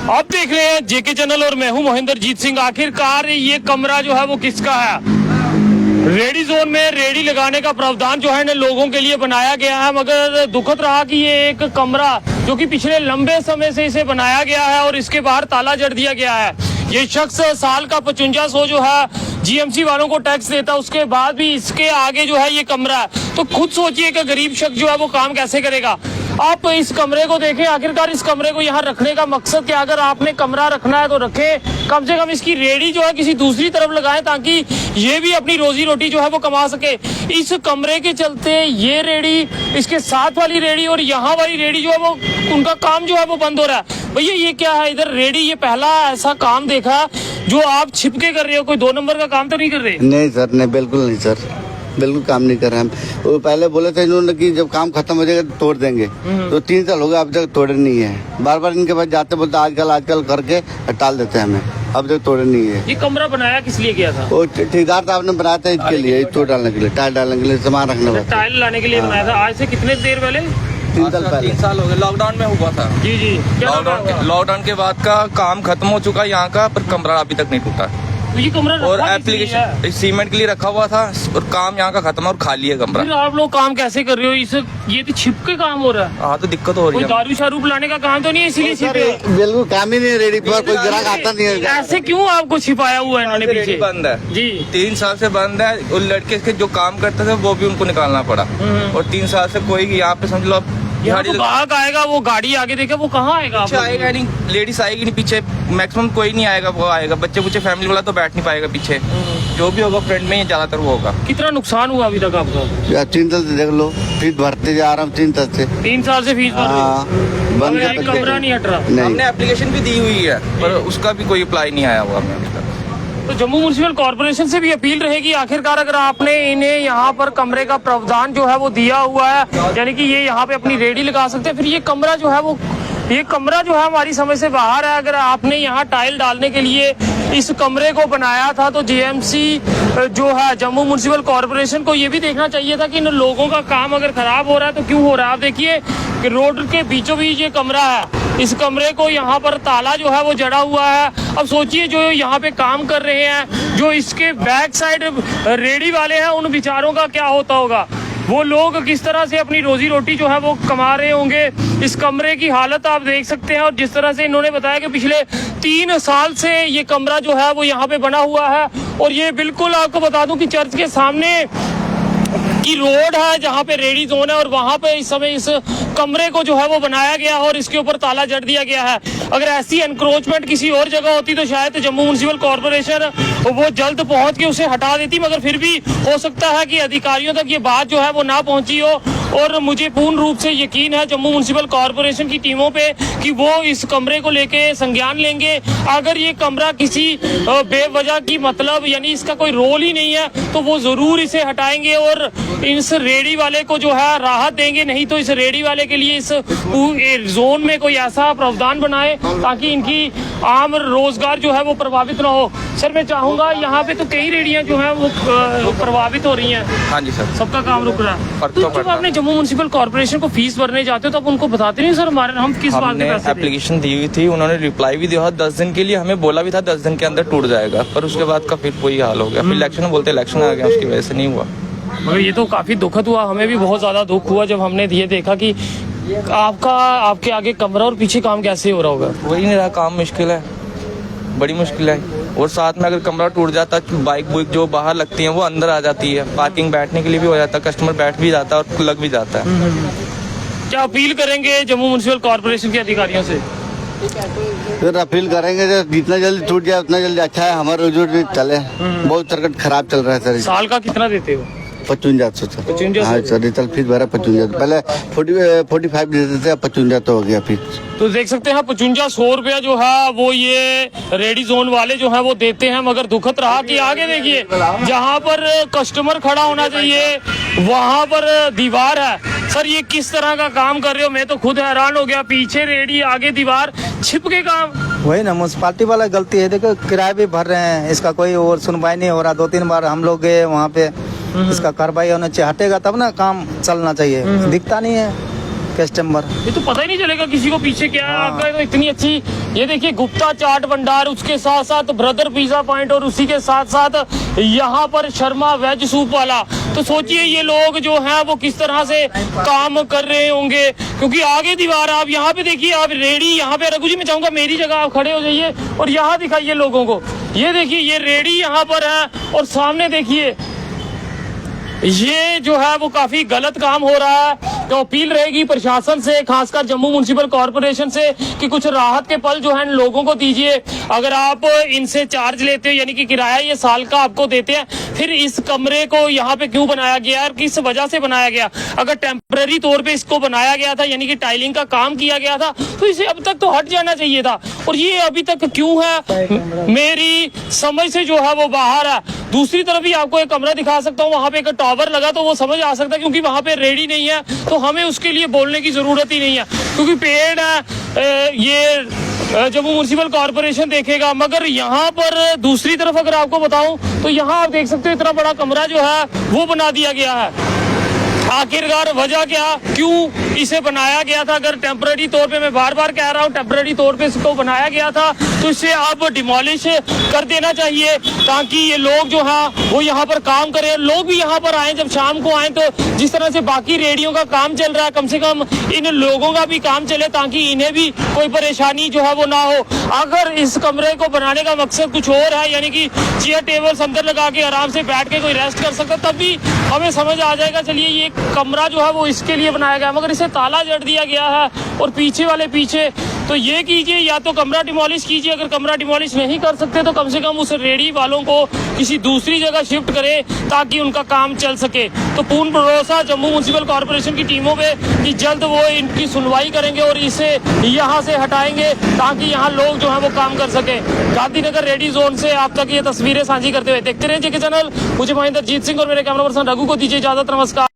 आप देख रहे हैं जेके चैनल और मैं हूं महेंद्रजीत सिंह। आखिरकार ये कमरा जो है वो किसका है? रेडी जोन में रेडी लगाने का प्रावधान जो है लोगों के लिए बनाया गया है, मगर दुखद रहा कि ये एक कमरा जो कि पिछले लंबे समय से इसे बनाया गया है और इसके बाहर ताला जड़ दिया गया है। ये शख्स साल का 5500 जो है जीएमसी वालों को टैक्स देता है, उसके बाद भी इसके आगे जो है ये कमरा है। तो खुद सोचिए कि गरीब शख्स जो है वो काम कैसे करेगा। आप इस कमरे को देखें, आखिरकार इस कमरे को यहाँ रखने का मकसद क्या? अगर आपने कमरा रखना है तो रखें, कम से कम इसकी रेडी जो है किसी दूसरी तरफ लगाएं ताकि ये भी अपनी रोजी रोटी जो है वो कमा सके। इस कमरे के चलते ये रेडी, इसके साथ वाली रेडी और यहाँ वाली रेडी जो है वो उनका काम जो है वो बंद हो रहा है। भैया ये क्या है इधर रेडी? ये पहला ऐसा काम देखा जो आप छिपके कर रहे हो, कोई 2 नंबर का काम तो नहीं कर रहे? नहीं सर, नहीं, बिल्कुल नहीं सर, बिल्कुल काम नहीं कर रहे हम। वो पहले बोले थे इन्होंने कि जब काम खत्म हो जाएगा तो तोड़ देंगे, तो 3 साल हो गए अब तक तोड़े नहीं है। बार बार इनके पास जाते बोलते आजकल करके टाल देते हैं हमें, अब तक तोड़े नहीं है। ये कमरा बनाया किस लिए गया था? वो ठेकेदार साहब ने बनाया था इसके लिए, चोट डालने के लिए, टाइल डालने के लिए, सामान रखने वाला। टाइल लाने के लिए बनाया था। आज से कितने देर पहले? 3 साल पहले। 3 साल हो गए, लॉकडाउन में हुआ था। जी जी, लॉकडाउन के बाद का काम खत्म हो चुका है यहाँ का, पर कमरा अभी तक नहीं टूटा। तो ये कमरा और एप्लीकेशन सीमेंट के लिए रखा हुआ था और काम यहाँ का खत्म है और खाली है कमरा। फिर आप लोग काम कैसे कर रहे हो? इस ये तो छिप के काम हो रहा है। हाँ तो दिक्कत हो रही कोई है। दारू शारू लाने का काम तो नहीं है इसीलिए छिपे? बिल्कुल काम ही नहीं है रेडी पर, कोई ग्राहक आता नहीं है। ऐसे क्यों आपको छिपाया हुआ है इन्होंने पीछे? बंद है जी, 3 साल से बंद है। और लड़के के जो काम करते थे वो भी उनको निकालना पड़ा। और 3 साल से कोई यहाँ पे समझ लो यहाँ तो ग्राहक आएगा, वो गाड़ी आगे देखे वो कहाँ आएगा? पीछे आएगा नहीं, लेडीज आएगी नहीं पीछे, मैक्सिमम कोई नहीं आएगा। वो आएगा बच्चे बुच्चे, फैमिली वाला तो बैठ नहीं पाएगा पीछे। जो भी होगा फ्रंट में ही ज्यादातर वो होगा। कितना नुकसान हुआ अभी तक आपका? यार 3 साल से देख लो, फीस भरते जा रहा हूँ 3 साल से। 3 साल से फीस भर रहे हो? बंद अभी कर कमरा नहीं हट रहा। नहीं, हमने एप्लीकेशन भी दी हुई है पर उसका भी कोई अप्लाई नहीं आया हुआ हमें अभी तक। तो जम्मू म्युनिसिपल कॉर्पोरेशन से भी अपील रहेगी, आखिरकार अगर आपने इन्हें यहाँ पर कमरे का प्रावधान जो है वो दिया हुआ है, यानी कि ये यहाँ पे अपनी रेडी लगा सकते हैं, फिर ये कमरा जो है वो, ये कमरा जो है हमारी समझ से बाहर है। अगर आपने यहाँ टाइल डालने के लिए इस कमरे को बनाया था तो जीएमसी जो है जम्मू म्युनिसिपल कॉर्पोरेशन को ये भी देखना चाहिए था कि इन लोगों का काम अगर खराब हो रहा है तो क्यों हो रहा है। आप देखिए कि रोड के बीचों बीच ये कमरा है, इस कमरे को यहाँ पर ताला जो है वो जड़ा हुआ है। अब सोचिए जो यहाँ पे काम कर रहे हैं, जो इसके बैक साइड रेडी वाले हैं, उन बेचारों का क्या होता होगा? वो लोग किस तरह से अपनी रोजी रोटी जो है वो कमा रहे होंगे। इस कमरे की हालत आप देख सकते हैं। और जिस तरह से इन्होंने बताया कि पिछले 3 साल से ये कमरा जो है वो यहाँ पे बना हुआ है। और ये बिल्कुल आपको बता दूं कि चर्च के सामने की रोड है जहाँ पे रेडी जोन है, और वहाँ पे इस समय इस कमरे को जो है वो बनाया गया है और इसके ऊपर ताला जड़ दिया गया है। अगर ऐसी एनक्रोचमेंट किसी और जगह होती तो शायद जम्मू म्युनिसिपल कॉर्पोरेशन वो जल्द पहुंच के उसे हटा देती, मगर फिर भी हो सकता है कि अधिकारियों तक ये बात जो है वो ना पहुंची हो। और मुझे पूर्ण रूप से यकीन है जम्मू म्युनिसिपल कॉर्पोरेशन की टीमों पे कि वो इस कमरे को लेके संज्ञान लेंगे। अगर ये कमरा किसी बेवजह की मतलब यानी इसका कोई रोल ही नहीं है तो वो जरूर इसे हटाएंगे और इस रेडी वाले को जो है राहत देंगे। नहीं तो इस रेडी वाले के लिए इस जोन में कोई ऐसा प्रावधान बनाए ताकि इनकी आम रोजगार जो है वो प्रभावित ना हो। सर मैं चाहूंगा, यहाँ पे तो कई रेडियां जो है वो प्रभावित हो रही हैं। हाँ जी सर, सबका काम रुक रहा है। तो जब आपने जम्मू म्युनिसिपल कॉर्पोरेशन को फीस भरने जाते हो तो आप उनको बताते नहीं सर हमारे हम किस बात हमने एप्लीकेशन दी हुई थी, उन्होंने रिप्लाई भी दिया 10 दिन के लिए, हमें बोला भी था 10 दिन के अंदर टूट जाएगा, पर उसके बाद का फिर वही हाल हो गया। फिर इलेक्शन बोलते इलेक्शन आ गया, उसकी वजह से नहीं हुआ। मगर ये तो काफी दुखद हुआ, हमें भी बहुत ज्यादा दुख हुआ जब हमने ये देखा कि आपके आगे कमरा और पीछे काम कैसे हो रहा होगा। वही नहीं रहा, काम मुश्किल है, बड़ी मुश्किल है। और साथ में अगर कमरा टूट जाता बाइक बुइक जो बाहर लगती हैं वो अंदर आ जाती है, पार्किंग बैठने के लिए भी हो जाता, कस्टमर बैठ भी जाता है और लग भी जाता है। क्या अपील करेंगे जम्मू म्युनिसिपल कॉर्पोरेशन के अधिकारियों से? फिर अपील करेंगे जितना जल्दी टूट जाए उतना जल्दी अच्छा है, हमारा रोजी चले। बहुत सर्किट खराब चल रहा है सर। साल का कितना देते हो? 5500। हाँ सर, रिटर्न फीस भरा 5500, पहले 45 देते थे, अब 5500 हो गया फीस। तो देख सकते हैं 5500 रुपया जो है वो ये रेडी जोन वाले जो है वो देते हैं। मगर दुखद रहा कि आगे देखिए जहाँ पर कस्टमर खड़ा होना चाहिए वहाँ पर दीवार है। सर ये किस तरह का काम कर रहे हो? मैं तो खुद हैरान हो गया, पीछे रेडी आगे दीवार, छिप के काम। वही ना, म्यूनसिपालिटी वाला गलती है। देखो किराया भी भर रहे हैं, इसका कोई और सुनवाई नहीं हो रहा। 2-3 बार हम लोग गए वहाँ पे, इसका कार्रवाई होना चाहिए, हटेगा तब ना काम चलना चाहिए, दिखता नहीं है। कस्टमर। ये तो पता ही नहीं चलेगा किसी को पीछे क्या है आपका। तो इतनी अच्छी, ये देखिए गुप्ता चाट भंडार, उसके साथ साथ ब्रदर पिज्जा पॉइंट और उसी के साथ साथ यहाँ पर शर्मा वेज सूप वाला। तो सोचिए ये लोग जो हैं वो किस तरह से काम कर रहे होंगे, क्योंकि आगे दीवार आप यहाँ पे देखिए, आप रेडी यहाँ पे, रघु जी मैं चाहूंगा मेरी जगह आप खड़े हो जाइए और यहाँ दिखाइए लोगों को। ये देखिए ये रेडी यहाँ पर है और सामने देखिए ये जो है वो काफी गलत काम हो रहा है। तो अपील रहेगी प्रशासन से, खासकर जम्मू म्युनिसिपल कॉर्पोरेशन से, कि कुछ राहत के पल जो है लोगों को दीजिए। अगर आप इनसे चार्ज लेते हो, यानी कि किराया ये साल का आपको देते हैं, फिर इस कमरे को यहाँ पे क्यों बनाया गया और किस वजह से बनाया गया? अगर टेम्पररी तौर पे इसको बनाया गया था, यानी कि टाइलिंग का काम किया गया था, तो इसे अब तक तो हट जाना चाहिए था। और ये अभी तक क्यों है, मेरी समझ से जो है वो बाहर है। दूसरी तरफ भी आपको एक कमरा दिखा सकता हूँ, वहां पे एक टावर लगा, तो वो समझ आ सकता है, क्योंकि वहां पे रेडी नहीं है तो हमें उसके लिए बोलने की जरूरत ही नहीं है, क्योंकि पेड़ है ये जम्मू म्युनिसिपल कॉर्पोरेशन देखेगा। मगर यहाँ पर दूसरी तरफ अगर आपको बताऊं तो यहाँ आप देख सकते हो इतना बड़ा कमरा जो है वो बना दिया गया है। आखिरकार वजह क्या, क्यों इसे बनाया गया था? अगर टेम्पररी तौर पे, मैं बार बार कह रहा हूँ, टेम्पररी तौर पे इसको बनाया गया था, तो इसे अब डिमोलिश कर देना चाहिए, ताकि ये लोग जो हैं वो यहाँ पर काम करें। लोग भी यहाँ पर आए, जब शाम को आए तो जिस तरह से बाकी रेडियो का काम चल रहा है, कम से कम इन लोगों का भी काम चले, ताकि इन्हें भी कोई परेशानी जो है वो ना हो। अगर इस कमरे को बनाने का मकसद कुछ और है, यानी कि चेयर टेबल्स अंदर लगा के आराम से बैठ के कोई रेस्ट कर सकता, तब भी हमें समझ आ जाएगा, चलिए ये कमरा जो है वो इसके लिए बनाया गया, मगर इसे ताला जड़ दिया गया है। और पीछे वाले पीछे तो ये कीजिए, या तो कमरा डिमोलिश कीजिए, अगर कमरा डिमोलिश नहीं कर सकते तो कम से कम उस रेडी वालों को किसी दूसरी जगह शिफ्ट करें, ताकि उनका काम चल सके। तो पूर्ण भरोसा जम्मू म्युनिसिपल कॉर्पोरेशन की टीमों पे कि जल्द वो इनकी सुनवाई करेंगे और इसे यहाँ से हटाएंगे, ताकि यहाँ लोग जो है वो काम कर सके। गांधीनगर रेडी जोन से आप तक ये तस्वीरें साझी करते हुए देखते रहे जेके चैनल। मुझे महेंद्र जीत सिंह और मेरे कैमरा पर्सन रघु को दीजिए इजाजत। नमस्कार।